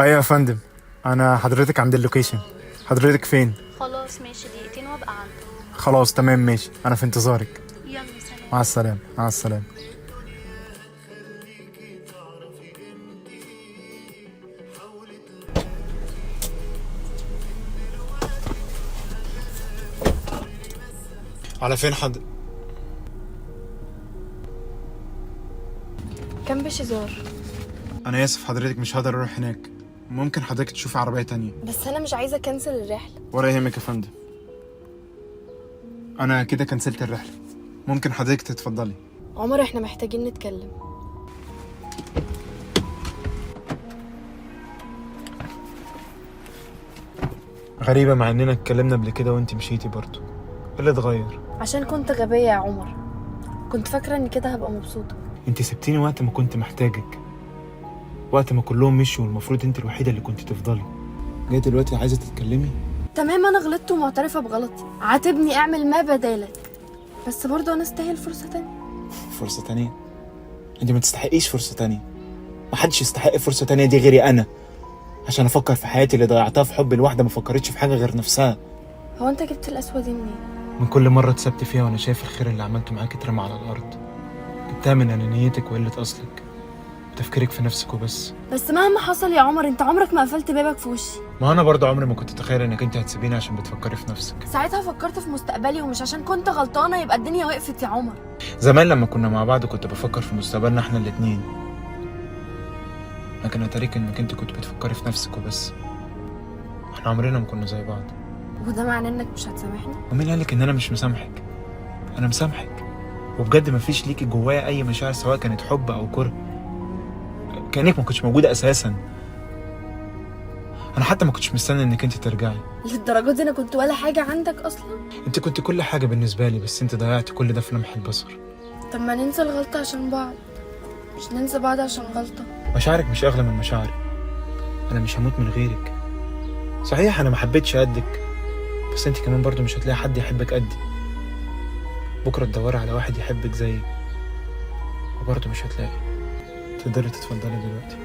ايوه يا فندم، انا حضرتك عند اللوكيشن. حضرتك فين؟ خلاص ماشي، دقيقتين وابقى عندك. خلاص تمام ماشي، انا في انتظارك. يلا سلام. مع السلامه مع السلامه. على فين كان بشزار. انا اسف حضرتك، مش هقدر اروح هناك. ممكن حضرتك تشوفي عربيه تانية؟ بس انا مش عايزه اكنسل الرحله. ولا يهمك يا فندم، انا كده كنسلت الرحله. ممكن حضرتك تتفضلي. عمر احنا محتاجين نتكلم. غريبه، مع اننا اتكلمنا قبل كده وانت مشيتي برضه. ايه اللي اتغير؟ عشان كنت غبيه يا عمر، كنت فاكره ان كده هبقى مبسوطه. انت سبتيني وقت ما كنت محتاجك، وقت ما كلهم مشوا والمفروض انت الوحيده اللي كنت تفضلي. جاي دلوقتي عايزه تتكلمي؟ تمام، انا غلطت ومعترفه بغلطي، عاتبني اعمل ما بدالك، بس برضه انا استاهل فرصه تانية. فرصه تانية؟ انت ما تستحقيش فرصه تانية. محدش يستحق فرصه تانية دي غيري انا، عشان افكر في حياتي اللي ضيعتها في حب الواحده ما فكرتش في حاجه غير نفسها. هو انت جبت القسوه دي منين؟ من كل مره اتسبت فيها وانا شايف الخير اللي عملته معاك اترمى على الارض. جبتها من انانيتك وقله اصلك وتفكيرك في نفسك وبس. بس مهما حصل يا عمر انت عمرك ما قفلت بابك في وشي. ما انا برضه عمري ما كنت اتخيل انك انت هتسيبيني عشان بتفكري في نفسك. ساعتها فكرت في مستقبلي، ومش عشان كنت غلطانه يبقى الدنيا وقفت يا عمر. زمان لما كنا مع بعض كنت بفكر في مستقبلنا احنا الاتنين، لكن اتاريك انك انت كنت بتفكري في نفسك وبس. احنا عمرنا ما كنا زي بعض. وده معناه انك مش هتسامحني؟ ومين قالك ان انا مش مسامحك؟ انا مسامحك، وبجد مفيش ليكي جوايا اي مشاعر، سواء كانت حب او كره. كانك ما كنتش موجوده اساسا. انا حتى ما كنتش مستني انك انت ترجعي. للدرجه دي انا كنت ولا حاجه عندك اصلا؟ انت كنت كل حاجه بالنسبه لي، بس انت ضيعت كل ده في لمح البصر. طب ما ننسى الغلطه عشان بعض، مش ننسى بعض عشان غلطه. مشاعرك مش اغلى من مشاعري. انا مش هموت من غيرك. صحيح انا ما حبيتش قدك، بس انت كمان برضو مش هتلاقي حد يحبك قدي. بكره تدوري على واحد يحبك زيي وبرضو مش هتلاقي. تقدري تتفضلي دلوقتي.